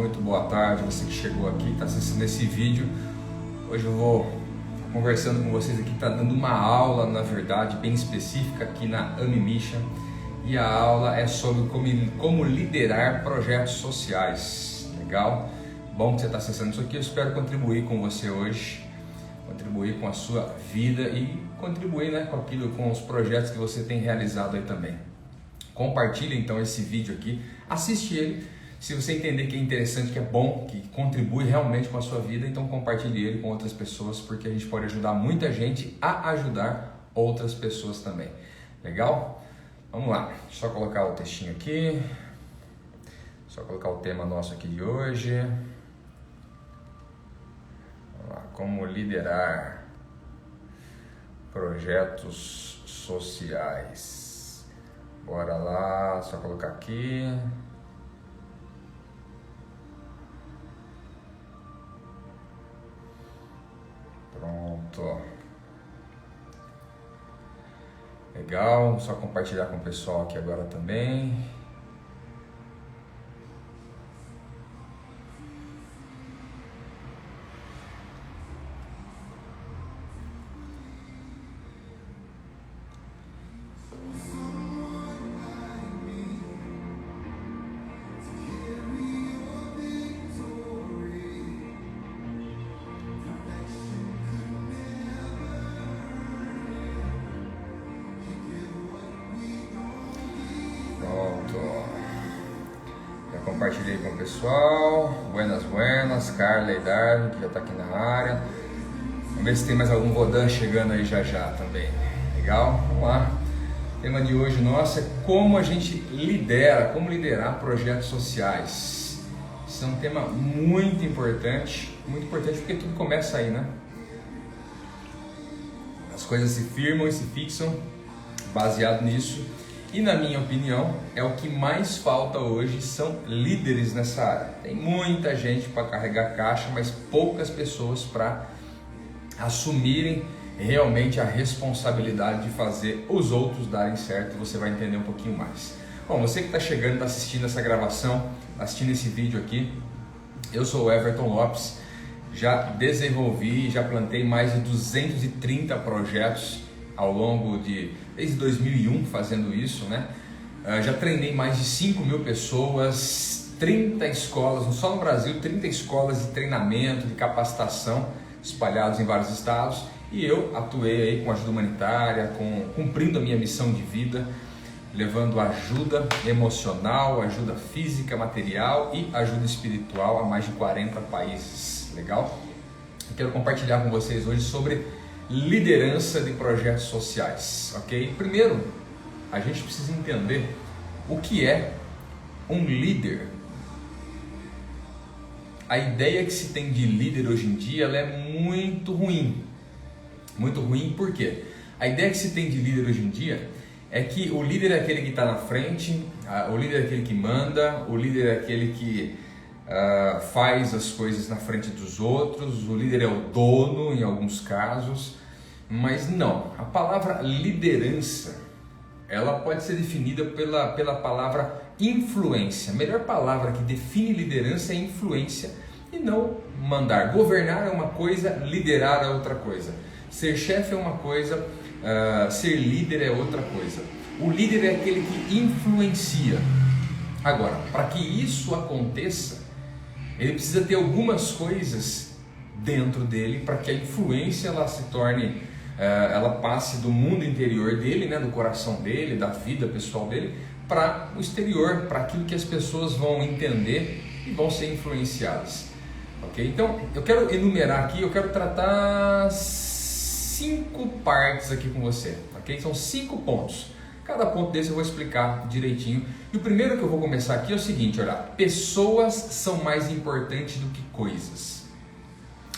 muito boa tarde, você que chegou aqui, está assistindo esse vídeo. Hoje eu vou conversando com vocês aqui, está dando uma aula, na verdade, bem específica aqui na AMI Mission. E a aula é sobre como liderar projetos sociais. Legal? Bom que você está acessando isso aqui, eu espero contribuir com você hoje, contribuir com a sua vida e contribuir, né, com os projetos que você tem realizado aí também. Compartilhe então esse vídeo aqui, assiste ele, se você entender que é interessante, que é bom, que contribui realmente com a sua vida, então compartilhe ele com outras pessoas, porque a gente pode ajudar muita gente a ajudar outras pessoas também. Legal? Vamos lá, só colocar o textinho aqui, só colocar o tema nosso aqui de hoje. Vamos lá, como liderar projetos sociais. Bora lá, só colocar aqui. Pronto. Legal, só compartilhar com o pessoal aqui agora também. Compartilhei com o pessoal. Buenas, Carla e Darwin, que já está aqui na área. Vamos ver se tem mais algum Vodan chegando aí já também. Legal? Vamos lá. O tema de hoje nosso é como a gente como liderar projetos sociais. Isso é um tema muito importante porque tudo começa aí, né? As coisas se firmam e se fixam baseado nisso. E na minha opinião, é o que mais falta hoje são líderes nessa área. Tem muita gente para carregar caixa, mas poucas pessoas para assumirem realmente a responsabilidade de fazer os outros darem certo, e você vai entender um pouquinho mais. Bom, você que está chegando, está assistindo essa gravação, assistindo esse vídeo aqui, eu sou o Everton Lopes, já desenvolvi, já plantei mais de 230 projetos ao longo desde 2001 fazendo isso, né? Já treinei mais de 5.000 pessoas, 30 escolas, só no Brasil, 30 escolas de treinamento, de capacitação espalhados em vários estados, e eu atuei aí com ajuda humanitária, cumprindo a minha missão de vida, levando ajuda emocional, ajuda física, material e ajuda espiritual a mais de 40 países. Legal? Eu quero compartilhar com vocês hoje sobre liderança de projetos sociais, ok? Primeiro, a gente precisa entender o que é um líder. A ideia que se tem de líder hoje em dia, ela é muito ruim. Muito ruim por quê? A ideia que se tem de líder hoje em dia é que o líder é aquele que está na frente, o líder é aquele que manda, o líder é aquele que faz as coisas na frente dos outros, o líder é o dono em alguns casos. Mas não, a palavra liderança, ela pode ser definida pela palavra influência. A melhor palavra que define liderança é influência e não mandar. Governar é uma coisa, liderar é outra coisa. Ser chefe é uma coisa, ser líder é outra coisa. O líder é aquele que influencia. Agora, para que isso aconteça, ele precisa ter algumas coisas dentro dele para que a influência ela se torne, ela passe do mundo interior dele, né, do coração dele, da vida pessoal dele, para o exterior, para aquilo que as pessoas vão entender e vão ser influenciadas. Ok? Então, eu quero enumerar aqui, eu quero tratar 5 partes aqui com você. Ok? São 5 pontos. Cada ponto desse eu vou explicar direitinho. E o primeiro que eu vou começar aqui é o seguinte, olha, pessoas são mais importantes do que coisas.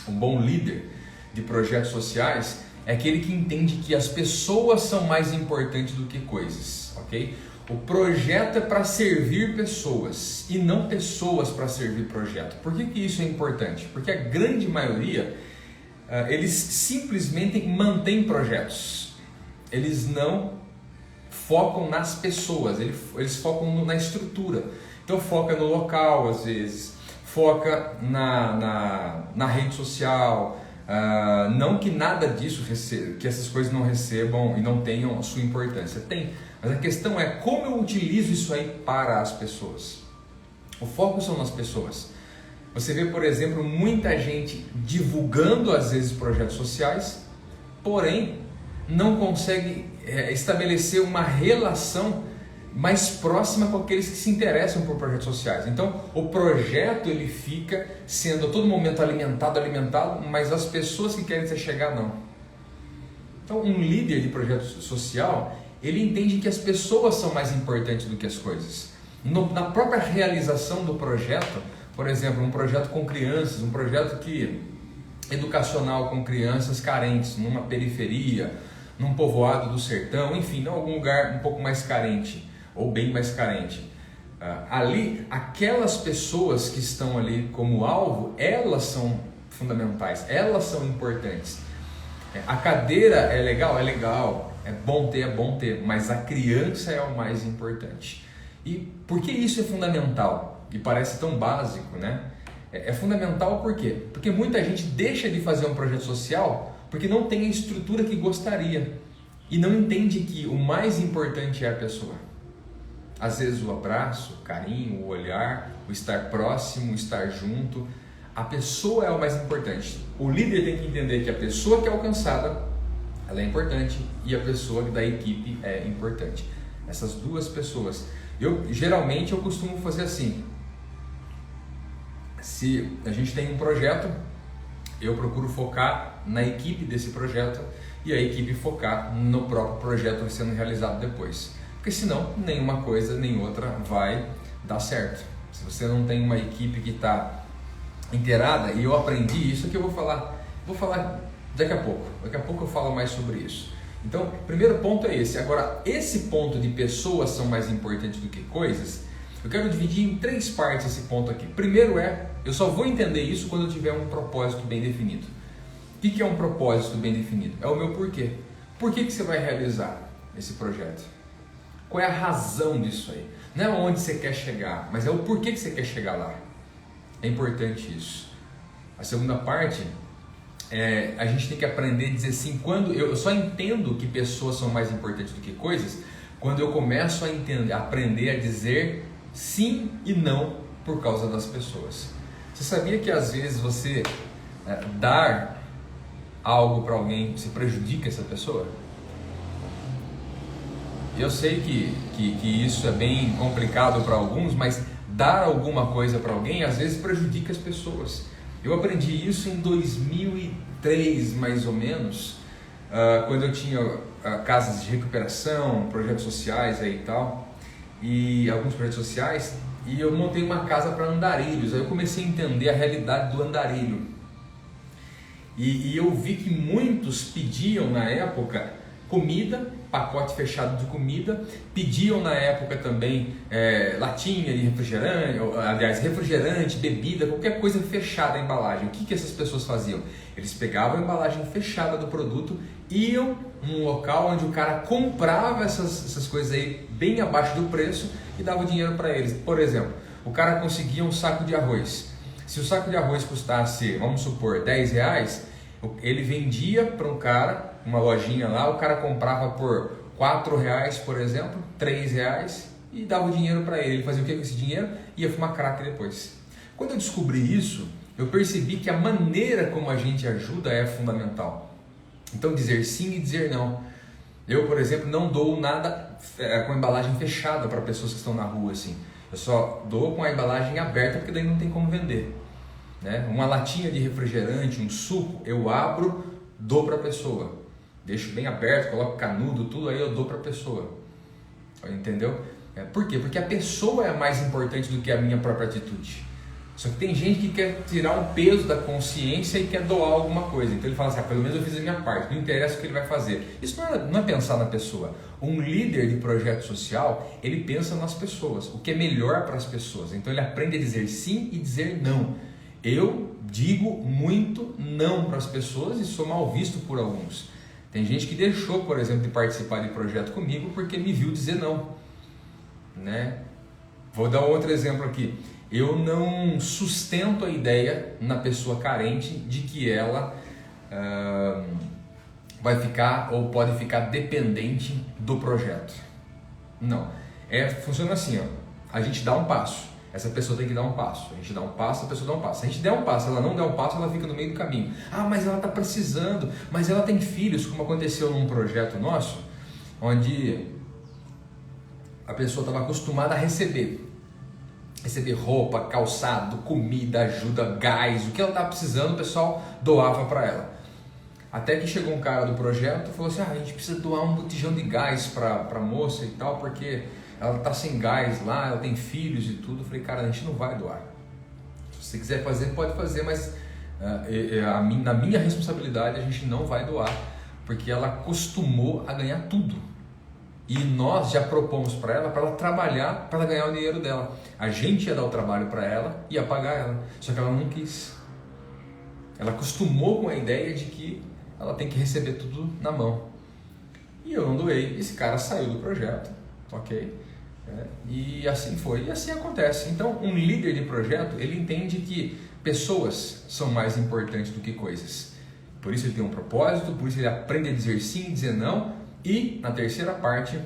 Um bom líder de projetos sociais é aquele que entende que as pessoas são mais importantes do que coisas, ok? O projeto é para servir pessoas e não pessoas para servir projeto. Por que isso é importante? Porque a grande maioria, eles simplesmente mantêm projetos. Eles não focam nas pessoas, eles focam na estrutura. Então foca no local às vezes, foca na rede social. Não que nada disso que essas coisas não recebam e não tenham a sua importância, tem, mas a questão é como eu utilizo isso aí para as pessoas. O foco são nas pessoas. Você vê, por exemplo, muita gente divulgando às vezes projetos sociais, porém não consegue estabelecer uma relação mais próxima com aqueles que se interessam por projetos sociais. Então, o projeto ele fica sendo a todo momento alimentado, mas as pessoas que querem se chegar não. Então, um líder de projeto social, ele entende que as pessoas são mais importantes do que as coisas. Na própria realização do projeto, por exemplo, um projeto com crianças, um projeto educacional com crianças carentes, numa periferia, num povoado do sertão, enfim, em algum lugar um pouco mais carente, ou bem mais carente. Ali, aquelas pessoas que estão ali como alvo, elas são fundamentais, elas são importantes. A cadeira é legal, é bom ter, mas a criança é o mais importante. E por que isso é fundamental? E parece tão básico, né? É fundamental por quê? Porque muita gente deixa de fazer um projeto social porque não tem a estrutura que gostaria e não entende que o mais importante é a pessoa. Às vezes o abraço, o carinho, o olhar, o estar próximo, o estar junto. A pessoa é o mais importante. O líder tem que entender que a pessoa que é alcançada, ela é importante e a pessoa da equipe é importante. Essas duas pessoas. Geralmente eu costumo fazer assim. Se a gente tem um projeto, eu procuro focar na equipe desse projeto e a equipe focar no próprio projeto sendo realizado depois. Porque senão nenhuma coisa nem outra vai dar certo. Se você não tem uma equipe que está inteirada, e eu aprendi isso que eu vou falar daqui a pouco. Daqui a pouco eu falo mais sobre isso. Então, o primeiro ponto é esse. Agora, esse ponto de pessoas são mais importantes do que coisas, eu quero dividir em 3 partes esse ponto aqui. Primeiro eu só vou entender isso quando eu tiver um propósito bem definido. O que é um propósito bem definido? É o meu porquê. Por que você vai realizar esse projeto? Qual é a razão disso aí? Não é onde você quer chegar, mas é o porquê que você quer chegar lá. É importante isso. A segunda parte a gente tem que aprender a dizer sim. Quando eu só entendo que pessoas são mais importantes do que coisas, quando eu começo a aprender a dizer sim e não por causa das pessoas. Você sabia que às vezes você dar algo para alguém, você prejudica essa pessoa? Eu sei que isso é bem complicado para alguns, mas dar alguma coisa para alguém às vezes prejudica as pessoas. Eu aprendi isso em 2003, mais ou menos, quando eu tinha casas de recuperação, projetos sociais aí e tal, e alguns projetos sociais, e eu montei uma casa para andarilhos. Aí eu comecei a entender a realidade do andarilho. E eu vi que muitos pediam na época comida, pacote fechado de comida, pediam na época também latinha de refrigerante, refrigerante, bebida, qualquer coisa fechada a embalagem. O que essas pessoas faziam? Eles pegavam a embalagem fechada do produto, iam num local onde o cara comprava essas coisas aí bem abaixo do preço e dava o dinheiro para eles. Por exemplo, o cara conseguia um saco de arroz. Se o saco de arroz custasse, vamos supor, R$10, ele vendia para um cara, uma lojinha lá, o cara comprava por R$4, por exemplo, R$3 e dava o dinheiro para ele. Ele fazia o que com esse dinheiro? Ia fumar crack depois. Quando eu descobri isso, eu percebi que a maneira como a gente ajuda é fundamental. Então, dizer sim e dizer não. Eu, por exemplo, não dou nada com a embalagem fechada para pessoas que estão na rua assim. Eu só dou com a embalagem aberta porque daí não tem como vender. Né? Uma latinha de refrigerante, um suco, eu abro, dou para a pessoa. Deixo bem aberto, coloco canudo, tudo aí eu dou para a pessoa. Entendeu? Por quê? Porque a pessoa é mais importante do que a minha própria atitude. Só que tem gente que quer tirar um peso da consciência e quer doar alguma coisa. Então ele fala assim, pelo menos eu fiz a minha parte, não interessa o que ele vai fazer. Isso não é pensar na pessoa. Um líder de projeto social, ele pensa nas pessoas, o que é melhor para as pessoas. Então ele aprende a dizer sim e dizer não. Eu digo muito não para as pessoas e sou mal visto por alguns. Tem gente que deixou, por exemplo, de participar de projeto comigo porque me viu dizer não. Né? Vou dar um outro exemplo aqui. eu não sustento a ideia na pessoa carente de que ela vai ficar ou pode ficar dependente do projeto. Não. Funciona assim, ó. A gente dá um passo, essa pessoa tem que dar um passo. A gente dá um passo, a pessoa dá um passo. Se a gente der um passo, ela não der um passo, ela fica no meio do caminho. Ah, mas ela está precisando, mas ela tem filhos, como aconteceu num projeto nosso, onde a pessoa estava acostumada a receber roupa, calçado, comida, ajuda, gás, o que ela estava precisando, o pessoal doava para ela. Até que chegou um cara do projeto e falou assim, a gente precisa doar um botijão de gás para a moça e tal, porque ela está sem gás lá, ela tem filhos e tudo. Eu falei, cara, a gente não vai doar. Se você quiser fazer, pode fazer, mas na minha responsabilidade a gente não vai doar, porque ela acostumou a ganhar tudo. E nós já propomos para ela trabalhar, para ela ganhar o dinheiro dela. A gente ia dar o trabalho para ela e ia pagar ela, só que ela não quis. Ela acostumou com a ideia de que ela tem que receber tudo na mão. E eu não doei, esse cara saiu do projeto, ok? E assim foi, e assim acontece. Então, um líder de projeto, ele entende que pessoas são mais importantes do que coisas. Por isso ele tem um propósito, por isso ele aprende a dizer sim e dizer não. E, na terceira parte,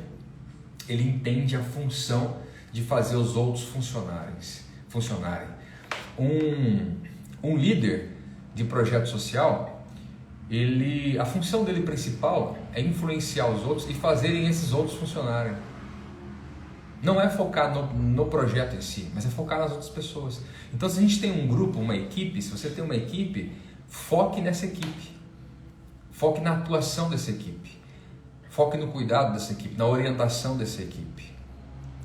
ele entende a função de fazer os outros funcionarem. Um líder de projeto social, a função dele principal é influenciar os outros e fazerem esses outros funcionarem. Não é focar no projeto em si, mas é focar nas outras pessoas. Então, se a gente tem um grupo, uma equipe, se você tem uma equipe, foque nessa equipe. Foque na atuação dessa equipe. Foque no cuidado dessa equipe, na orientação dessa equipe.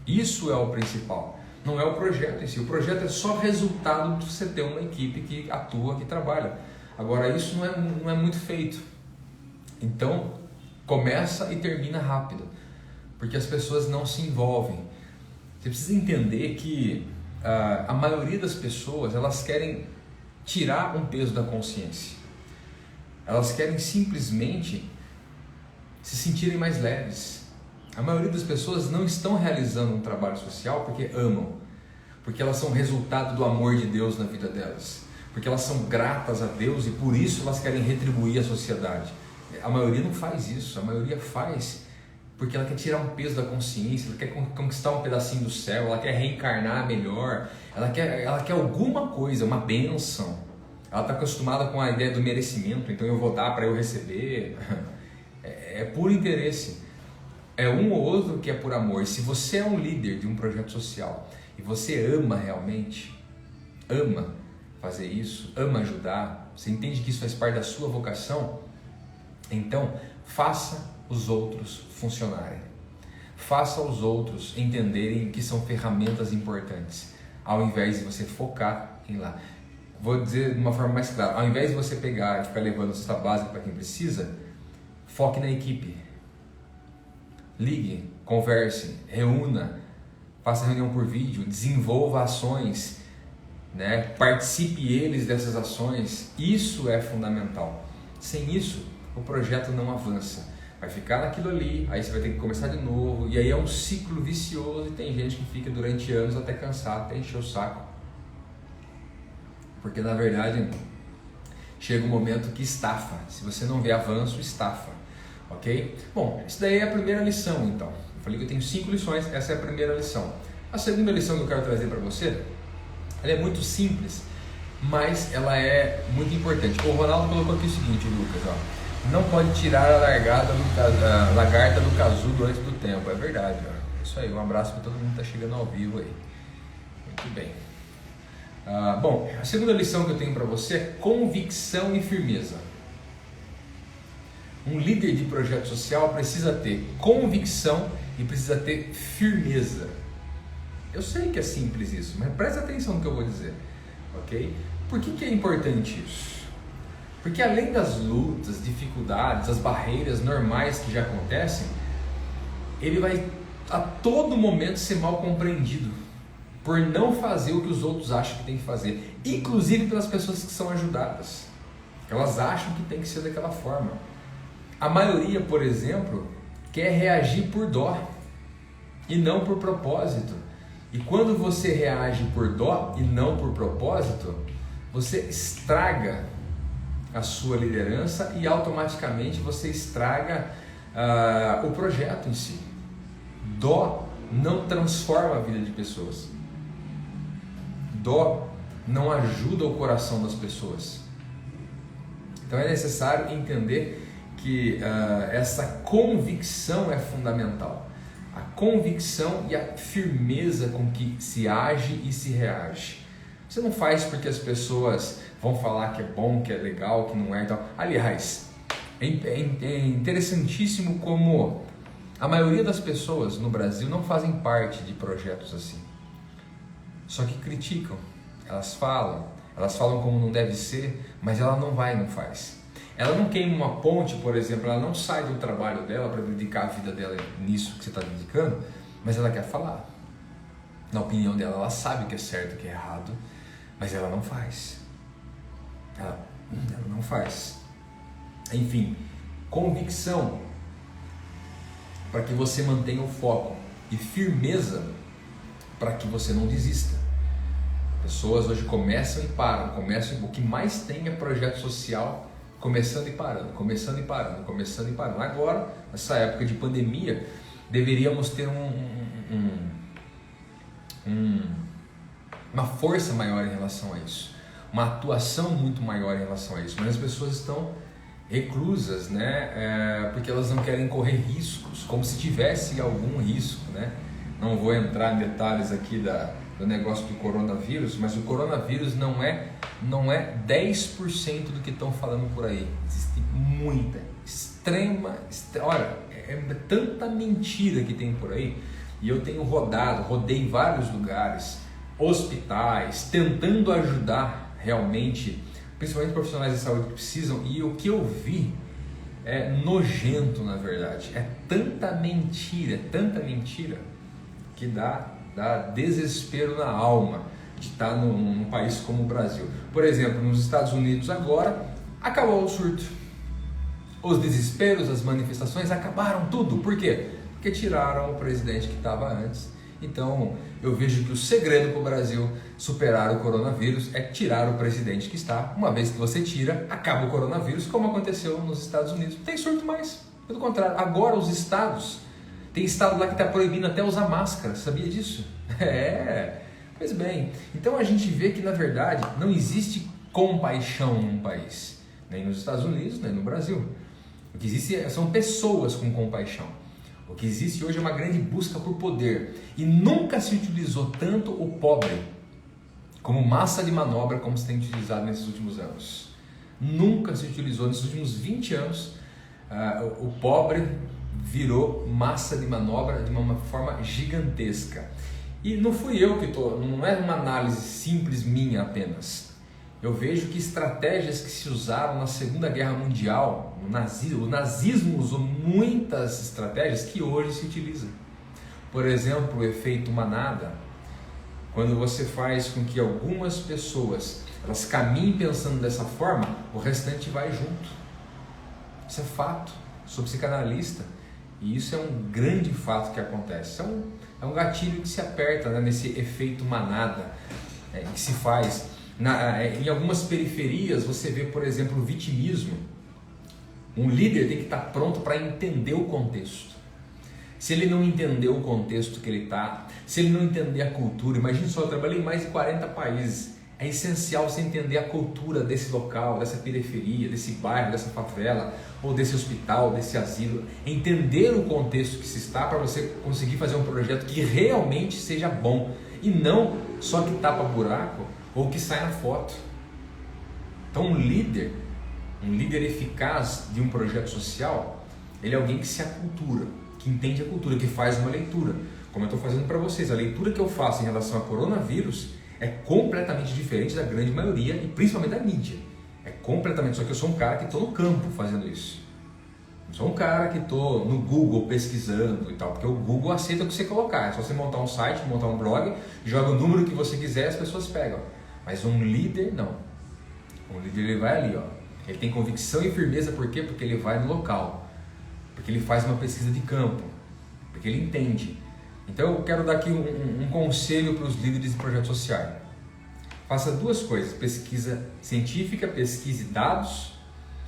Isso é o principal. Não é o projeto em si. O projeto é só resultado de você ter uma equipe que atua, que trabalha. Agora, isso não é muito feito. Então, começa e termina rápido, porque as pessoas não se envolvem. Você precisa entender que a maioria das pessoas, elas querem tirar um peso da consciência. Elas querem simplesmente se sentirem mais leves. A maioria das pessoas não estão realizando um trabalho social porque amam, porque elas são resultado do amor de Deus na vida delas, porque elas são gratas a Deus e por isso elas querem retribuir a sociedade. A maioria não faz isso, a maioria faz porque ela quer tirar um peso da consciência, ela quer conquistar um pedacinho do céu, ela quer reencarnar melhor, ela quer alguma coisa, uma bênção. Ela está acostumada com a ideia do merecimento, então eu vou dar para eu receber. É por interesse. É um ou outro que é por amor. E se você é um líder de um projeto social e você ama realmente, ama fazer isso, ama ajudar, você entende que isso faz parte da sua vocação, então faça os outros funcionarem. Faça os outros entenderem que são ferramentas importantes, ao invés de você focar em lá. Vou dizer de uma forma mais clara, ao invés de você pegar e ficar levando cesta básica para quem precisa, foque na equipe. Ligue, converse, reúna, faça reunião por vídeo, desenvolva ações, participe eles dessas ações. Isso é fundamental. Sem isso, o projeto não avança. Vai ficar naquilo ali, aí você vai ter que começar de novo, e aí é um ciclo vicioso e tem gente que fica durante anos até cansar, até encher o saco. Porque na verdade chega um momento que estafa. Se você não vê avanço, estafa. Ok? Bom, isso daí é a primeira lição então. Eu falei que eu tenho 5 lições, essa é a primeira lição. A segunda lição que eu quero trazer para você, ela é muito simples, mas ela é muito importante. O Ronaldo colocou aqui o seguinte, Lucas, ó, não pode tirar a lagarta do casulo antes do tempo. É verdade, ó. Isso aí, um abraço para todo mundo que está chegando ao vivo aí. Muito bem. Bom, a segunda lição que eu tenho para você é convicção e firmeza. Um líder de projeto social precisa ter convicção e precisa ter firmeza. Eu sei que é simples isso, mas presta atenção no que eu vou dizer, ok? Por que é importante isso? Porque além das lutas, dificuldades, as barreiras normais que já acontecem, ele vai a todo momento ser mal compreendido por não fazer o que os outros acham que tem que fazer, inclusive pelas pessoas que são ajudadas. Elas acham que tem que ser daquela forma. A maioria, por exemplo, quer reagir por dó e não por propósito. E quando você reage por dó e não por propósito, você estraga a sua liderança e automaticamente você estraga o projeto em si. Dó não transforma a vida de pessoas. Dó não ajuda o coração das pessoas. Então é necessário entender que essa convicção é fundamental. A convicção e a firmeza com que se age e se reage. Você não faz porque as pessoas vão falar que é bom, que é legal, que não é e tal. Aliás, é interessantíssimo como a maioria das pessoas no Brasil não fazem parte de projetos assim. Só que criticam, elas falam como não deve ser, mas ela não vai e não faz. Ela não queima uma ponte, por exemplo, ela não sai do trabalho dela para dedicar a vida dela nisso que você está dedicando, mas ela quer falar. Na opinião dela, ela sabe o que é certo e o que é errado, mas ela não faz. Ela não faz. Enfim, convicção para que você mantenha o foco e firmeza para que você não desista. Pessoas hoje começam e param, o que mais tem é projeto social começando e parando, começando e parando, começando e parando. Agora, nessa época de pandemia, deveríamos ter uma força maior em relação a isso, uma atuação muito maior em relação a isso, mas as pessoas estão reclusas, né? Porque elas não querem correr riscos, como se tivesse algum risco, né? Não vou entrar em detalhes aqui do negócio do coronavírus, mas o coronavírus não é 10% do que estão falando por aí. Existe muita, olha, é tanta mentira que tem por aí, e eu tenho rodei vários lugares, hospitais, tentando ajudar realmente, principalmente profissionais de saúde que precisam, e o que eu vi é nojento, na verdade. É tanta mentira que dá desespero na alma de estar num país como o Brasil. Por exemplo, nos Estados Unidos agora acabou o surto. Os desesperos, as manifestações acabaram tudo. Por quê? Porque tiraram o presidente que estava antes. Então eu vejo que o segredo para o Brasil superar o coronavírus é tirar o presidente que está. Uma vez que você tira, acaba o coronavírus, como aconteceu nos Estados Unidos. Não tem surto mais. Pelo contrário, agora os estados, tem estado lá que está proibindo até usar máscara. Sabia disso? Pois bem, então a gente vê que na verdade não existe compaixão num país, nem nos Estados Unidos, nem no Brasil. O que existe são pessoas com compaixão. O que existe hoje é uma grande busca por poder, e nunca se utilizou tanto o pobre como massa de manobra como se tem utilizado nesses últimos anos. Nunca se utilizou nesses últimos 20 anos. O pobre virou massa de manobra de uma forma gigantesca. E não fui eu que não é uma análise simples minha apenas. Eu vejo que estratégias que se usaram na Segunda Guerra Mundial, o nazismo usou muitas estratégias que hoje se utilizam. Por exemplo, o efeito manada, quando você faz com que algumas pessoas elas caminhem pensando dessa forma, o restante vai junto. Isso é fato. Sou psicanalista e isso é um grande fato que acontece. É um gatilho que se aperta, né, nesse efeito manada que se faz. Em algumas periferias você vê, por exemplo, o vitimismo. Um líder tem que estar pronto para entender o contexto. Se ele não entender o contexto que ele está, se ele não entender a cultura, imagine só, eu trabalhei em mais de 40 países. É essencial você entender a cultura desse local, dessa periferia, desse bairro, dessa favela, ou desse hospital, desse asilo. Entender o contexto que se está para você conseguir fazer um projeto que realmente seja bom e não só que tapa buraco ou que sai na foto. Então um líder eficaz de um projeto social, ele é alguém que se acultura, que entende a cultura, que faz uma leitura. Como eu estou fazendo para vocês, a leitura que eu faço em relação ao coronavírus é completamente diferente da grande maioria e principalmente da mídia. É completamente, só que eu sou um cara que estou no campo fazendo isso. Não sou um cara que estou no Google pesquisando e tal, porque o Google aceita o que você colocar. É só você montar um site, montar um blog, joga o número que você quiser e as pessoas pegam. Mas um líder não. Um líder ele vai ali, ó. Ele tem convicção e firmeza, por quê? Porque ele vai no local. Porque ele faz uma pesquisa de campo. Porque ele entende. Então eu quero dar aqui um conselho para os líderes de projetos sociais. Faça duas coisas: pesquisa científica, pesquise dados,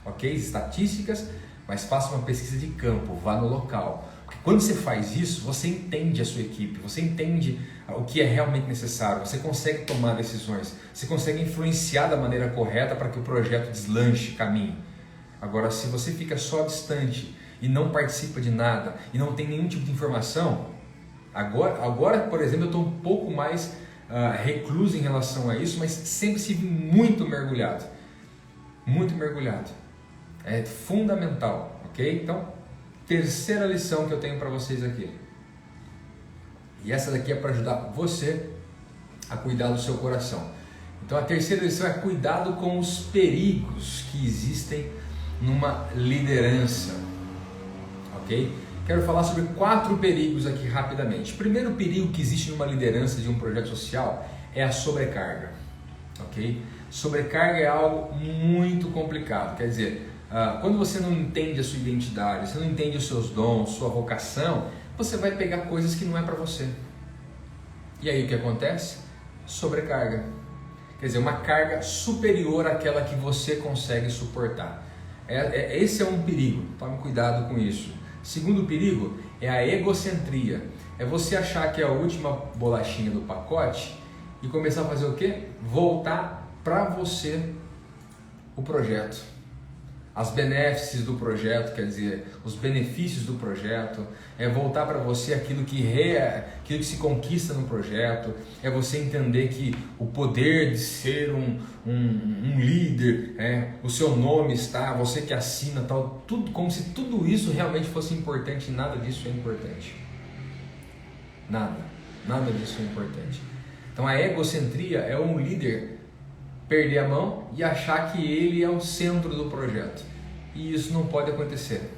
ok? Estatísticas, mas faça uma pesquisa de campo, vá no local. Porque quando você faz isso, você entende a sua equipe, você entende o que é realmente necessário, você consegue tomar decisões, você consegue influenciar da maneira correta para que o projeto deslanche, caminhe. Agora, se você fica só distante e não participa de nada e não tem nenhum tipo de informação, agora por exemplo, eu estou um pouco mais recluso em relação a isso, mas sempre estive muito mergulhado. Muito mergulhado. É fundamental, ok? Então, terceira lição que eu tenho para vocês aqui. E essa daqui é para ajudar você a cuidar do seu coração. Então, a terceira lição é cuidado com os perigos que existem numa liderança, ok? Quero falar sobre 4 perigos aqui rapidamente. O primeiro perigo que existe numa liderança de um projeto social é a sobrecarga, ok? Sobrecarga é algo muito complicado, quer dizer, quando você não entende a sua identidade, você não entende os seus dons, sua vocação, você vai pegar coisas que não é para você. E aí o que acontece? Sobrecarga. Quer dizer, uma carga superior àquela que você consegue suportar. Esse é um perigo, tome cuidado com isso. Segundo perigo é a egocentria. É você achar que é a última bolachinha do pacote e começar a fazer o quê? Voltar para você o projeto. As benéfices do projeto, quer dizer, os benefícios do projeto, é voltar para você aquilo que se conquista no projeto, é você entender que o poder de ser um líder, o seu nome está, você que assina, tal, tudo, como se tudo isso realmente fosse importante, e nada disso é importante. Nada disso é importante. Então a egocentria é um líder perder a mão e achar que ele é o centro do projeto. E isso não pode acontecer.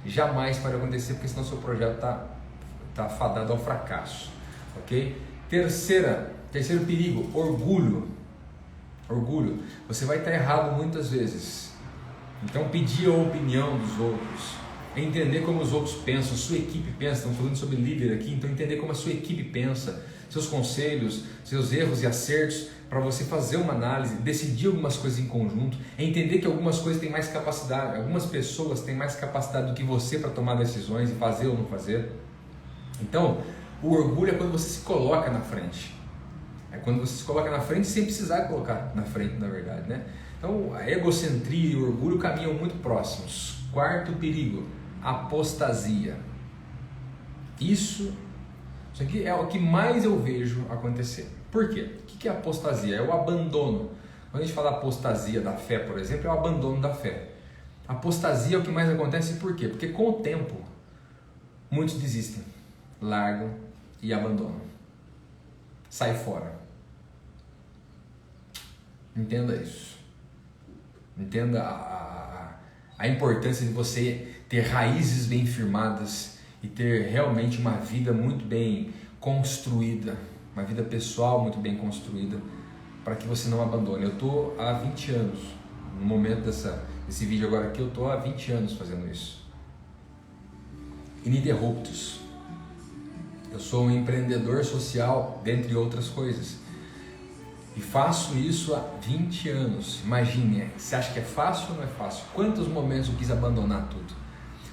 Jamais pode acontecer, porque senão seu projeto está fadado ao fracasso. Ok? Terceiro perigo, orgulho. Orgulho. Você vai estar errado muitas vezes. Então pedir a opinião dos outros, entender como os outros pensam, sua equipe pensa. Estamos falando sobre líder aqui, então entender como a sua equipe pensa, seus conselhos, seus erros e acertos, para você fazer uma análise, decidir algumas coisas em conjunto, entender que algumas coisas têm mais capacidade, algumas pessoas têm mais capacidade do que você para tomar decisões e fazer ou não fazer. Então, o orgulho é quando você se coloca na frente. É quando você se coloca na frente sem precisar colocar na frente, na verdade, né? Então, a egocentria e o orgulho caminham muito próximos. Quarto perigo, apostasia. Isso aqui é o que mais eu vejo acontecer. Por quê? O que é apostasia? É o abandono. Quando a gente fala apostasia da fé, por exemplo, é o abandono da fé. Apostasia é o que mais acontece, por quê? Porque com o tempo, muitos desistem, largam e abandonam. Sai fora. Entenda isso. Entenda a importância de você ter raízes bem firmadas e ter realmente uma vida muito bem construída, uma vida pessoal muito bem construída, para que você não abandone. Eu estou há 20 anos, no momento desse vídeo agora aqui, eu estou há 20 anos fazendo isso. Ininterruptos. Eu sou um empreendedor social, dentre outras coisas. E faço isso há 20 anos. Imagine, você acha que é fácil ou não é fácil? Quantos momentos eu quis abandonar tudo?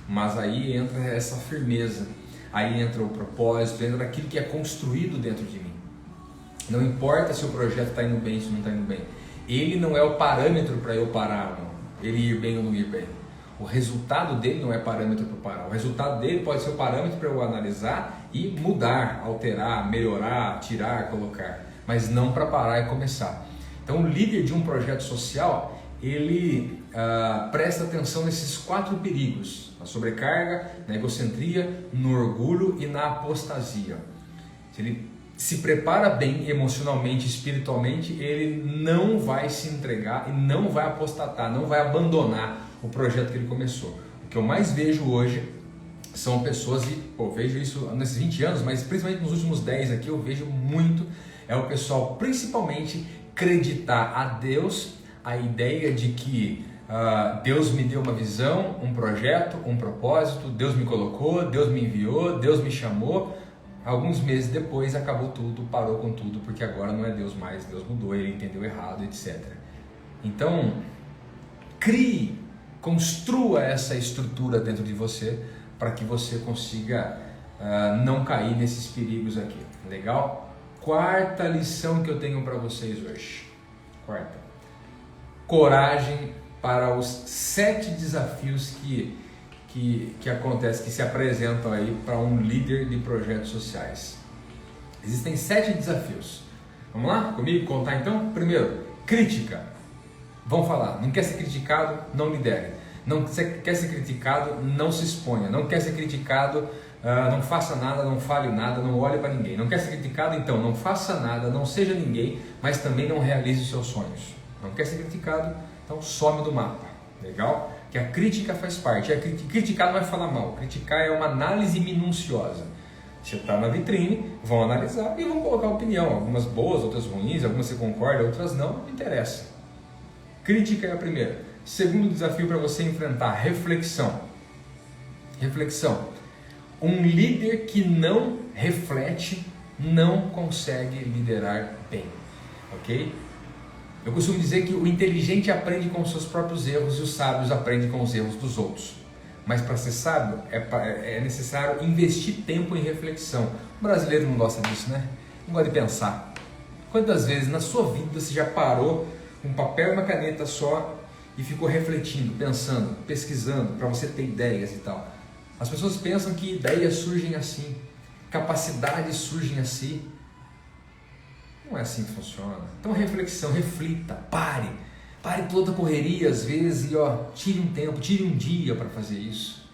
Mas aí entra essa firmeza, aí entra o propósito, entra aquilo que é construído dentro de mim. Não importa se o projeto está indo bem, se não está indo bem. Ele não é o parâmetro para eu parar, não. Ele ir bem ou não ir bem. O resultado dele não é parâmetro para parar. O resultado dele pode ser o parâmetro para eu analisar e mudar, alterar, melhorar, tirar, colocar. Mas não para parar e começar. Então o líder de um projeto social, ele presta atenção nesses 4 perigos: na sobrecarga, na egocentria, no orgulho e na apostasia. Se ele se prepara bem emocionalmente, espiritualmente, ele não vai se entregar e não vai apostatar, não vai abandonar o projeto que ele começou. O que eu mais vejo hoje são pessoas, e vejo isso nesses 20 anos, mas principalmente nos últimos 10 aqui eu vejo muito, é o pessoal principalmente acreditar a Deus a ideia de que Deus me deu uma visão, um projeto, um propósito, Deus me colocou, Deus me enviou, Deus me chamou, alguns meses depois acabou tudo, parou com tudo, porque agora não é Deus mais, Deus mudou, ele entendeu errado, etc. Então, construa essa estrutura dentro de você para que você consiga não cair nesses perigos aqui. Legal? Quarta lição que eu tenho para vocês hoje. Quarta. Coragem para os 7 desafios que acontecem, que se apresentam aí para um líder de projetos sociais. Existem 7 desafios. Vamos lá? Comigo contar então? Primeiro, crítica. Vamos falar. Não quer ser criticado? Não lidere. Não quer ser criticado? Não se exponha. Não quer ser criticado? Não faça nada, não fale nada, não olhe para ninguém. Não quer ser criticado? Então não faça nada, não seja ninguém, mas também não realize os seus sonhos. Não quer ser criticado? Então some do mapa. Legal? Que a crítica faz parte. Criticar não é falar mal. Criticar é uma análise minuciosa. Você está na vitrine, vão analisar e vão colocar opinião. Algumas boas, outras ruins, algumas você concorda, outras não interessa. Crítica é a primeira. Segundo desafio para você enfrentar, reflexão. Reflexão. Um líder que não reflete não consegue liderar bem, ok? Eu costumo dizer que o inteligente aprende com os seus próprios erros e os sábios aprendem com os erros dos outros. Mas para ser sábio é necessário investir tempo em reflexão. O brasileiro não gosta disso, né? Não gosta de pensar. Quantas vezes na sua vida você já parou com um papel e uma caneta só e ficou refletindo, pensando, pesquisando para você ter ideias e tal? As pessoas pensam que ideias surgem assim, capacidades surgem assim. Não é assim que funciona. Então reflexão, reflita, pare toda a correria às vezes e tire um tempo, tire um dia para fazer isso.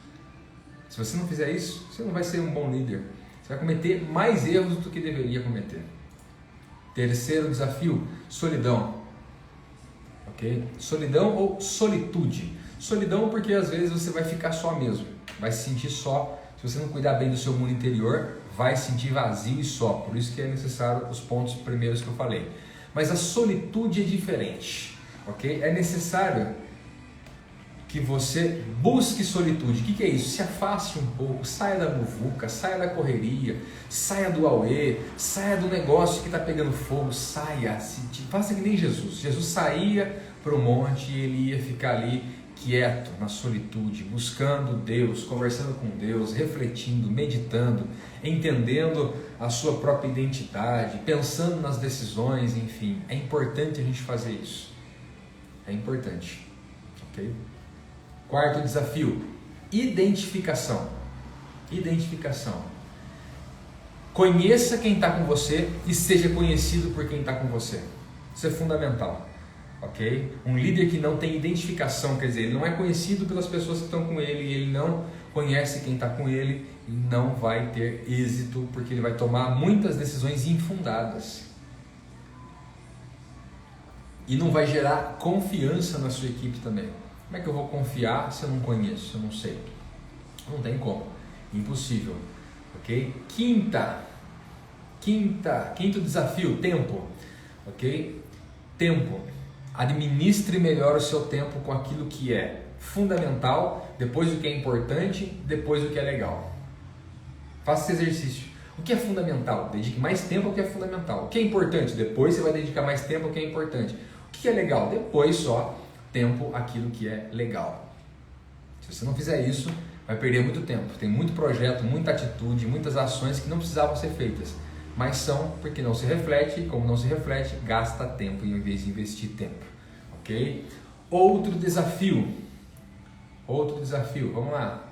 Se você não fizer isso, você não vai ser um bom líder. Você vai cometer mais erros do que deveria cometer. Terceiro desafio, solidão. Ok? Solidão ou solitude. Solidão porque às vezes você vai ficar só mesmo, vai se sentir só. Se você não cuidar bem do seu mundo interior, vai se sentir vazio e só. Por isso que é necessário os pontos primeiros que eu falei. Mas a solitude é diferente, ok? É necessário que você busque solitude. O que é isso? Se afaste um pouco, saia da muvuca, saia da correria, saia do auê, saia do negócio que está pegando fogo, saia, faça que nem Jesus. Jesus saía para o monte e ele ia ficar ali quieto, na solitude, buscando Deus, conversando com Deus, refletindo, meditando, entendendo a sua própria identidade, pensando nas decisões, enfim. É importante a gente fazer isso. É importante, ok? Quarto desafio, identificação. Identificação. Conheça quem está com você e seja conhecido por quem está com você. Isso é fundamental. Ok? Um líder que não tem identificação, quer dizer, ele não é conhecido pelas pessoas que estão com ele, e ele não conhece quem está com ele, não vai ter êxito, porque ele vai tomar muitas decisões infundadas e não vai gerar confiança na sua equipe também. Como é que eu vou confiar se eu não conheço, se eu não sei? Não tem como, impossível. Ok? Quinto desafio, tempo. Ok? Tempo. Administre melhor o seu tempo com aquilo que é fundamental, depois o que é importante, depois o que é legal. Faça esse exercício. O que é fundamental? Dedique mais tempo ao que é fundamental. O que é importante? Depois você vai dedicar mais tempo ao que é importante. O que é legal? Depois só tempo àquilo que é legal. Se você não fizer isso, vai perder muito tempo. Tem muito projeto, muita atitude, muitas ações que não precisavam ser feitas, mas são porque não se reflete, e como não se reflete, gasta tempo em vez de investir tempo, ok? Outro desafio, vamos lá.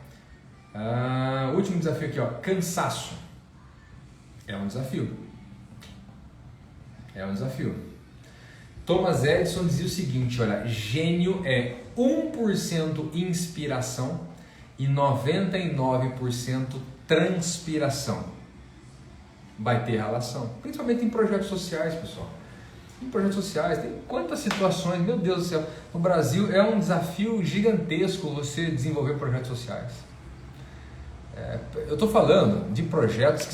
Último desafio aqui, cansaço. É um desafio. Thomas Edison dizia o seguinte, olha, gênio é 1% inspiração e 99% transpiração. Vai ter relação, principalmente em projetos sociais, pessoal. Em projetos sociais, tem quantas situações, meu Deus do céu, no Brasil é um desafio gigantesco você desenvolver projetos sociais. Eu estou falando de projetos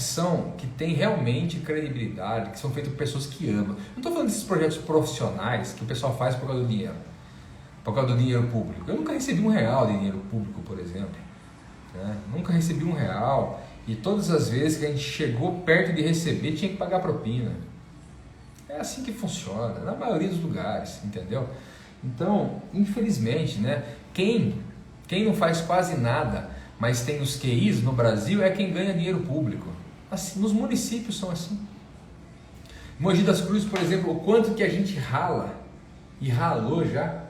que têm realmente credibilidade, que são feitos por pessoas que amam. Não estou falando desses projetos profissionais que o pessoal faz por causa do dinheiro, público. Eu nunca recebi R$1 de dinheiro público, por exemplo. Nunca recebi R$1 E todas as vezes que a gente chegou perto de receber, tinha que pagar propina. É assim que funciona, na maioria dos lugares, entendeu? Então, infelizmente, né, quem não faz quase nada, mas tem os QIs no Brasil, é quem ganha dinheiro público. Assim, nos municípios são assim. Mogi das Cruzes, por exemplo, o quanto que a gente rala, e ralou já,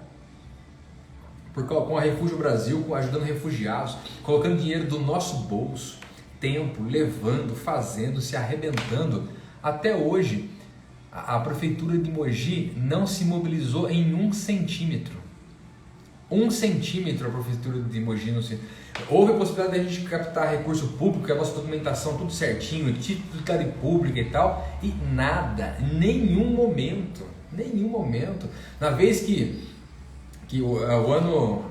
com a Refúgio Brasil, ajudando refugiados, colocando dinheiro do nosso bolso, tempo, levando, fazendo, se arrebentando. Até hoje, a Prefeitura de Mogi não se mobilizou em 1 centímetro. 1 centímetro a Prefeitura de Mogi não se... Houve a possibilidade de a gente captar recurso público, a nossa documentação tudo certinho, titularidade pública e tal, e nada, nenhum momento. Na vez que o ano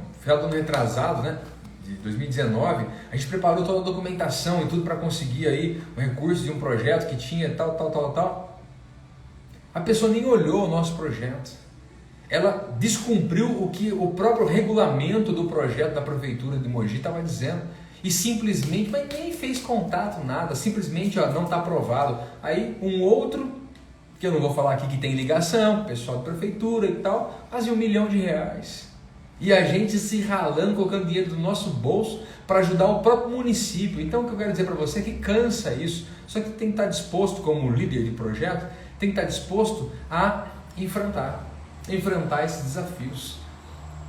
retrasado, né, de 2019, a gente preparou toda a documentação e tudo para conseguir aí um recurso de um projeto que tinha tal. A pessoa nem olhou o nosso projeto. Ela descumpriu o que o próprio regulamento do projeto da Prefeitura de Mogi estava dizendo. E simplesmente, mas nem fez contato, nada. Simplesmente, não está aprovado. Aí um outro, que eu não vou falar aqui que tem ligação, pessoal da Prefeitura e tal, fazia R$1 milhão. E a gente se ralando, colocando dinheiro do nosso bolso para ajudar o próprio município. Então o que eu quero dizer para você é que cansa isso. Só que tem que estar disposto, como líder de projeto, tem que estar disposto a enfrentar esses desafios,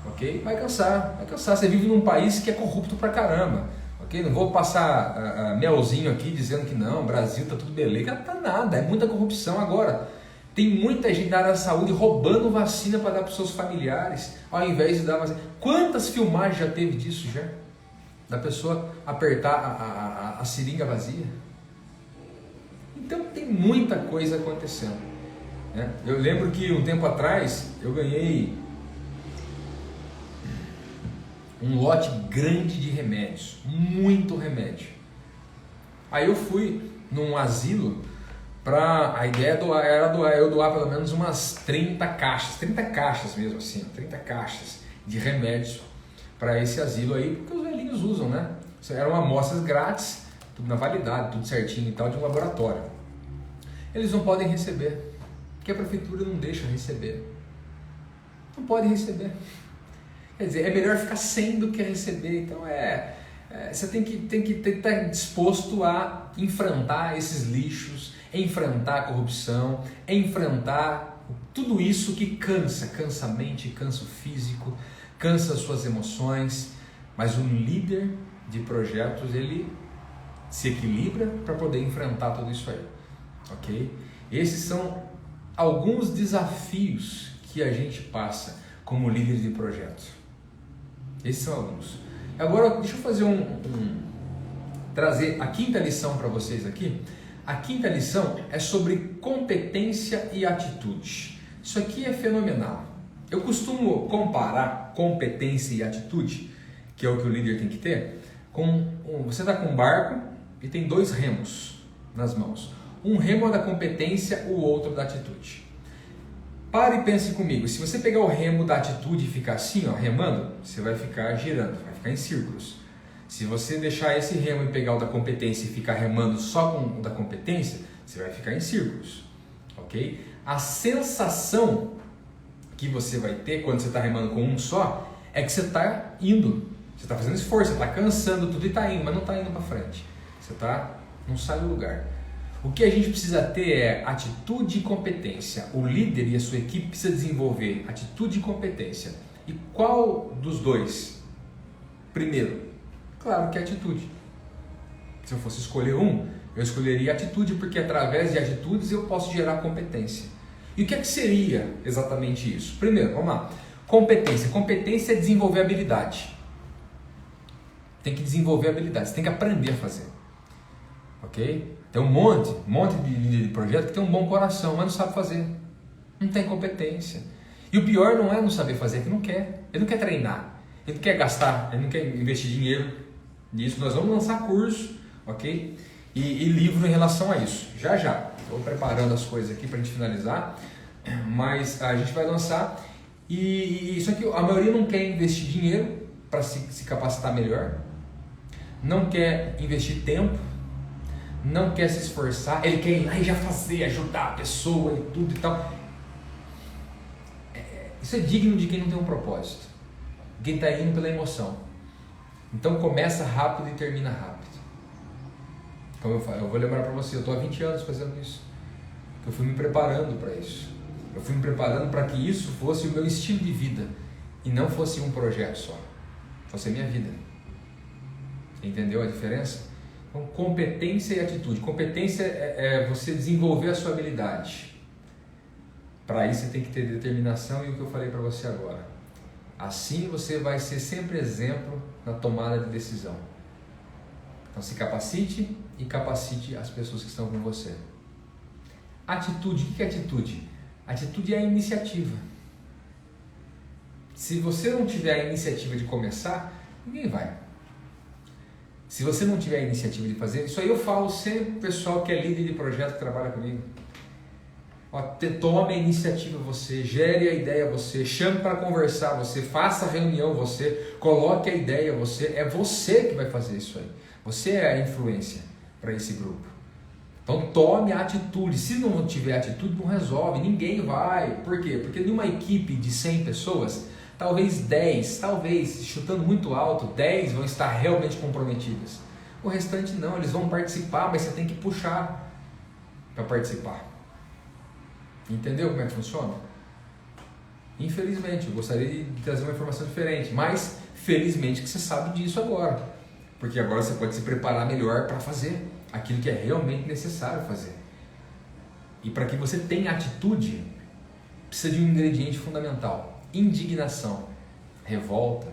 ok? Vai cansar. Você vive num país que é corrupto pra caramba, ok? Não vou passar melzinho aqui dizendo que não, Brasil tá tudo beleza, tá nada, é muita corrupção. Agora, tem muita gente da área da saúde roubando vacina para dar para os seus familiares, ao invés de dar vacina. Quantas filmagens já teve disso já? Da pessoa apertar a seringa vazia? Então tem muita coisa acontecendo. Eu lembro que um tempo atrás eu ganhei um lote grande de remédios, muito remédio. Aí eu fui num asilo, a ideia era eu doar pelo menos umas 30 caixas mesmo assim, 30 caixas de remédios para esse asilo aí, porque os velhinhos usam, né? Eram amostras grátis, tudo na validade, tudo certinho e tal, de um laboratório. Eles não podem receber. Porque a prefeitura não deixa receber. Não pode receber. Quer dizer, é melhor ficar sem do que receber. Então você tem que estar disposto a enfrentar esses lixos, enfrentar a corrupção, enfrentar tudo isso que cansa a mente, cansa o físico, cansa as suas emoções. Mas um líder de projetos, ele se equilibra para poder enfrentar tudo isso aí. Ok? Esses são alguns desafios que a gente passa como líder de projeto. Esses são alguns. Agora, deixa eu fazer trazer a quinta lição para vocês aqui. A quinta lição é sobre competência e atitude. Isso aqui é fenomenal. Eu costumo comparar competência e atitude, que é o que o líder tem que ter, você está com um barco e tem 2 remos nas mãos. Um remo é da competência, o outro da atitude. Pare e pense comigo. Se você pegar o remo da atitude e ficar assim, remando, você vai ficar girando, vai ficar em círculos. Se você deixar esse remo e pegar o da competência e ficar remando só com o da competência, você vai ficar em círculos. Ok? A sensação que você vai ter quando você está remando com um só é que você está indo. Você está fazendo esforço, você está cansando tudo e está indo, mas não está indo para frente. Você não sai do lugar. O que a gente precisa ter é atitude e competência. O líder e a sua equipe precisam desenvolver atitude e competência. E qual dos dois? Primeiro, claro que é atitude. Se eu fosse escolher um, eu escolheria atitude, porque através de atitudes eu posso gerar competência. E o que é que seria exatamente isso? Primeiro, vamos lá. Competência. Competência é desenvolver habilidade. Tem que desenvolver habilidade, você tem que aprender a fazer. Ok? Tem um monte de líder de projeto que tem um bom coração, mas não sabe fazer. Não tem competência. E o pior não é não saber fazer, é que não quer. Ele não quer treinar, ele não quer gastar, ele não quer investir dinheiro nisso. Nós vamos lançar curso, ok? E livro em relação a isso. Já. Estou preparando as coisas aqui para a gente finalizar, mas a gente vai lançar. E isso aqui, a maioria não quer investir dinheiro para se capacitar melhor, não quer investir tempo, não quer se esforçar, ele quer ir lá e já fazer, ajudar a pessoa e tudo e tal. Isso é digno de quem não tem um propósito, quem está indo pela emoção. Então começa rápido e termina rápido. Como eu falo, eu vou lembrar para você, eu estou há 20 anos fazendo isso. Eu fui me preparando para isso. Eu fui me preparando para que isso fosse o meu estilo de vida e não fosse um projeto só, fosse a minha vida. Entendeu a diferença? Então, competência e atitude. Competência é você desenvolver a sua habilidade. Para isso você tem que ter determinação e o que eu falei para você agora. Assim você vai ser sempre exemplo na tomada de decisão. Então se capacite e capacite as pessoas que estão com você. Atitude, o que é atitude? Atitude é a iniciativa. Se você não tiver a iniciativa de começar, ninguém vai. Se você não tiver a iniciativa de fazer, isso aí eu falo sempre pro pessoal que é líder de projeto que trabalha comigo. Tome a iniciativa você, gere a ideia você, chame para conversar você, faça a reunião você, coloque a ideia você, é você que vai fazer isso aí. Você é a influência para esse grupo. Então tome a atitude, se não tiver atitude não resolve, ninguém vai. Por quê? Porque numa equipe de 100 pessoas, talvez 10, chutando muito alto, 10 vão estar realmente comprometidas. O restante não, eles vão participar, mas você tem que puxar para participar. Entendeu como é que funciona? Infelizmente, eu gostaria de trazer uma informação diferente, mas felizmente que você sabe disso agora, porque agora você pode se preparar melhor para fazer aquilo que é realmente necessário fazer. E para que você tenha atitude, precisa de um ingrediente fundamental: indignação, revolta.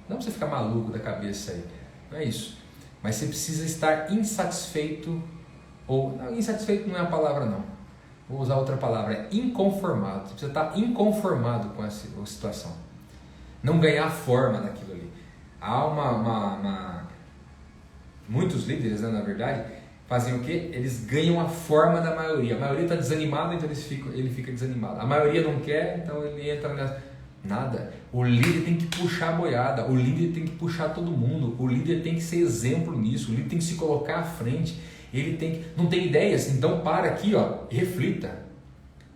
Não para você ficar maluco da cabeça aí, não é isso. Mas você precisa estar insatisfeito, ou não, insatisfeito não é a palavra não. Vou usar outra palavra, é inconformado. Você precisa estar inconformado com essa situação. Não ganhar forma naquilo ali. Há muitos líderes, né, na verdade, fazem o quê? Eles ganham a forma da maioria. A maioria está desanimada, então ele fica desanimado. A maioria não quer, então ele entra nessa... Nada. O líder tem que puxar a boiada. O líder tem que puxar todo mundo. O líder tem que ser exemplo nisso. O líder tem que se colocar à frente. Ele tem que... Não tem ideias? Então para aqui, ó, e reflita.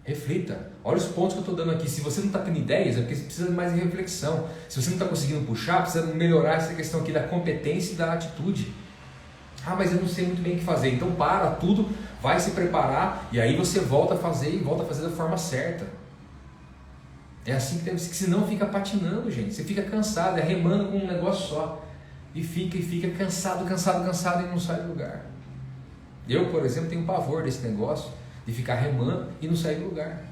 Reflita. Olha os pontos que eu estou dando aqui. Se você não está tendo ideias, é porque você precisa de mais reflexão. Se você não está conseguindo puxar, precisa melhorar essa questão aqui da competência e da atitude. Ah, mas eu não sei muito bem o que fazer. Então para tudo, vai se preparar e aí você volta a fazer e volta a fazer da forma certa. É assim que deve ser, que senão fica patinando, gente. Você fica cansado, é remando com um negócio só. E fica cansado e não sai do lugar. Eu, por exemplo, tenho pavor desse negócio de ficar remando e não sair do lugar.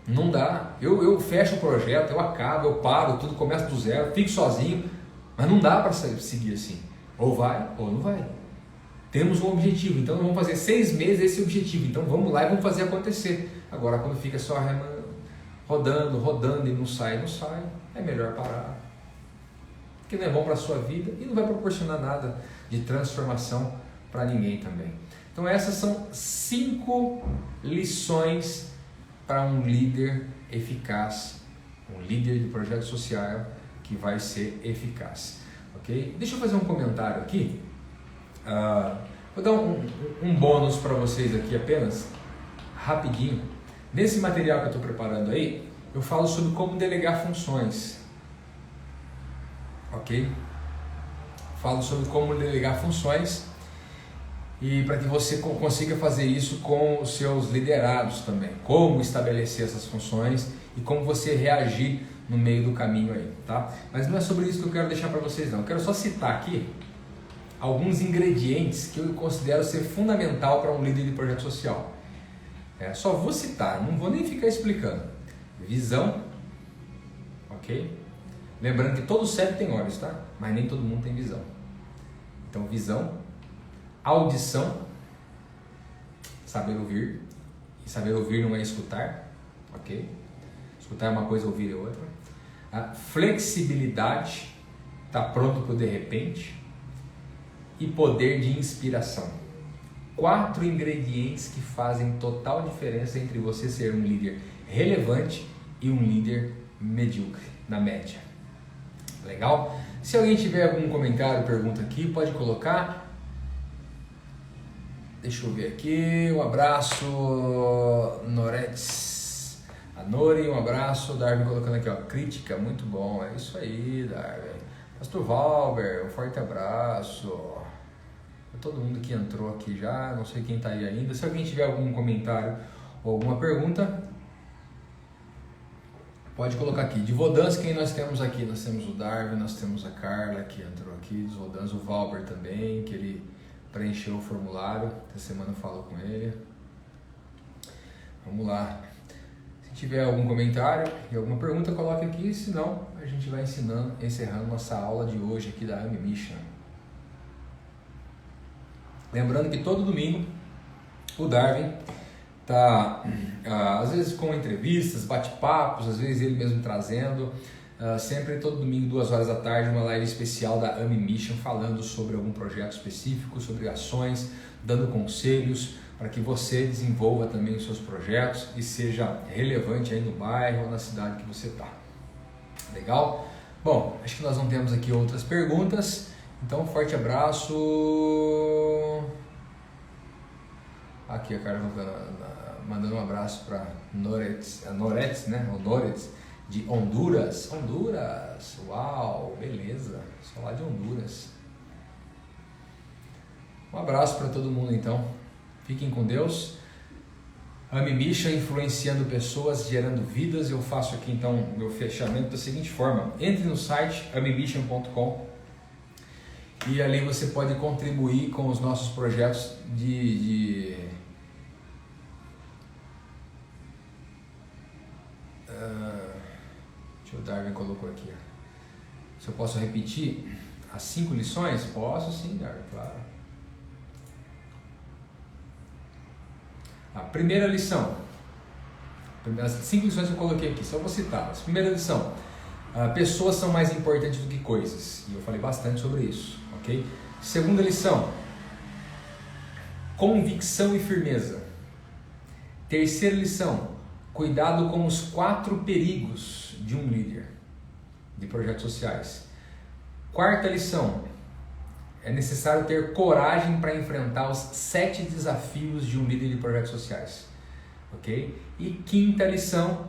Não dá. Eu fecho o projeto, eu acabo, eu paro, tudo começa do zero, fico sozinho. Mas não dá para seguir assim. Ou vai ou não vai. Temos um objetivo, então vamos fazer 6 meses esse objetivo. Então vamos lá e vamos fazer acontecer. Agora, quando fica só remando, rodando e não sai, é melhor parar. Porque não é bom para a sua vida e não vai proporcionar nada de transformação para ninguém também. Então essas são 5 lições para um líder eficaz, um líder de projeto social que vai ser eficaz. Ok? Deixa eu fazer um comentário aqui. Vou dar um bônus para vocês aqui apenas, rapidinho. Nesse material que eu estou preparando aí, eu falo sobre como delegar funções. Ok? Falo sobre como delegar funções e para que você consiga fazer isso com os seus liderados também. Como estabelecer essas funções e como você reagir no meio do caminho aí, tá? Mas não é sobre isso que eu quero deixar para vocês não. Eu quero só citar aqui alguns ingredientes que eu considero ser fundamental para um líder de projeto social. Só vou citar, não vou nem ficar explicando. Visão, ok? Lembrando que todo cérebro tem olhos, tá? Mas nem todo mundo tem visão. Então, visão, audição, saber ouvir. E saber ouvir não é escutar, ok? Escutar é uma coisa, ouvir é outra. A flexibilidade, tá pronto para o de repente. E poder de inspiração. 4 ingredientes que fazem total diferença entre você ser um líder relevante e um líder medíocre, na média. Legal? Se alguém tiver algum comentário, pergunta aqui, pode colocar. Deixa eu ver aqui, um abraço, Noretes, a Nori, um abraço, Darwin colocando aqui, ó, crítica, muito bom, é isso aí, Darwin. Pastor Valber, um forte abraço, todo mundo que entrou aqui já, não sei quem tá aí ainda, se alguém tiver algum comentário ou alguma pergunta, pode colocar aqui. De Vodans, quem nós temos aqui? Nós temos o Darwin, nós temos a Carla que entrou aqui, dos Vodans, o Valber também, que ele preencheu o formulário, essa semana eu falo com ele. Vamos lá. Se tiver algum comentário e alguma pergunta, coloque aqui, senão a gente vai encerrando nossa aula de hoje aqui da AMI Mission. Lembrando que todo domingo o Darwin tá, às vezes com entrevistas, bate-papos, às vezes ele mesmo trazendo, sempre todo domingo, 2 horas da tarde, uma live especial da AMI Mission falando sobre algum projeto específico, sobre ações, dando conselhos para que você desenvolva também os seus projetos e seja relevante aí no bairro ou na cidade que você está. Legal? Bom, acho que nós não temos aqui outras perguntas, então um forte abraço. Aqui a Carla mandando um abraço para Noretes, né? O Noretes de Honduras. Honduras, uau, beleza, só lá de Honduras. Um abraço para todo mundo então, fiquem com Deus. AMI Mission influenciando pessoas, gerando vidas. Eu faço aqui então meu fechamento da seguinte forma: entre no site amimission.com e ali você pode contribuir com os nossos projetos deixa o Darwin colocou aqui. Se eu posso repetir as 5 lições? Posso sim, Darwin, claro. A primeira lição, as 5 lições que eu coloquei aqui, só vou citá-las. Primeira lição: pessoas são mais importantes do que coisas, e eu falei bastante sobre isso, ok? Segunda lição: convicção e firmeza. Terceira lição: cuidado com os 4 perigos de um líder de projetos sociais. Quarta lição: é necessário ter coragem para enfrentar os 7 desafios de um líder de projetos sociais. Ok? E quinta lição: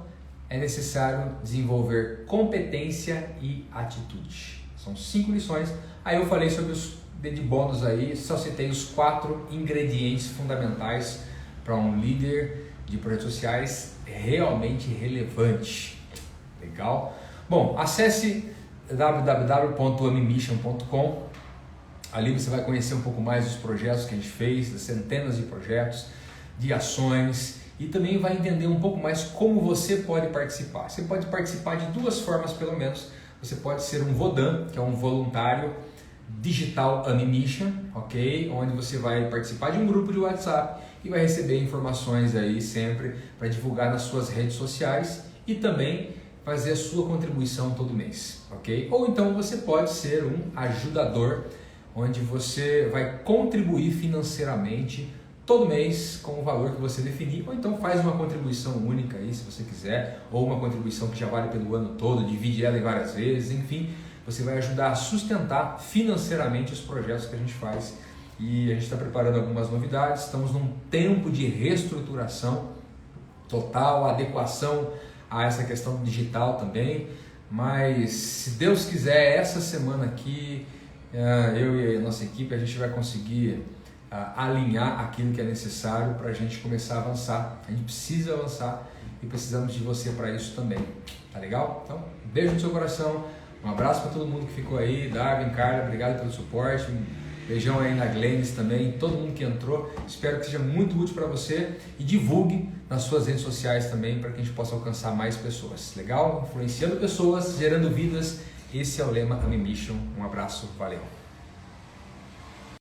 é necessário desenvolver competência e atitude. São 5 lições. Aí eu falei sobre os de bônus aí, só citei os 4 ingredientes fundamentais para um líder de projetos sociais realmente relevante. Legal? Bom, acesse www.amimission.com. Ali você vai conhecer um pouco mais dos projetos que a gente fez, das centenas de projetos, de ações, e também vai entender um pouco mais como você pode participar. Você pode participar de 2 formas pelo menos. Você pode ser um Vodan, que é um voluntário digital AMI Mission, ok? Onde você vai participar de um grupo de WhatsApp e vai receber informações aí sempre para divulgar nas suas redes sociais e também fazer a sua contribuição todo mês, ok? Ou então você pode ser um ajudador, onde você vai contribuir financeiramente todo mês com o valor que você definir, ou então faz uma contribuição única aí, se você quiser, ou uma contribuição que já vale pelo ano todo, divide ela em várias vezes, enfim, você vai ajudar a sustentar financeiramente os projetos que a gente faz. E a gente está preparando algumas novidades, estamos num tempo de reestruturação total, adequação a essa questão digital também, mas se Deus quiser, essa semana aqui, eu e a nossa equipe, a gente vai conseguir alinhar aquilo que é necessário para a gente começar a avançar. A gente precisa avançar e precisamos de você para isso também, tá legal? Então, um beijo no seu coração, um abraço para todo mundo que ficou aí, Darwin, Carla, obrigado pelo suporte, um beijão aí na Glennis também, todo mundo que entrou, espero que seja muito útil para você e divulgue nas suas redes sociais também para que a gente possa alcançar mais pessoas, legal? Influenciando pessoas, gerando vidas, esse é o lema AMI Mission, um abraço, valeu!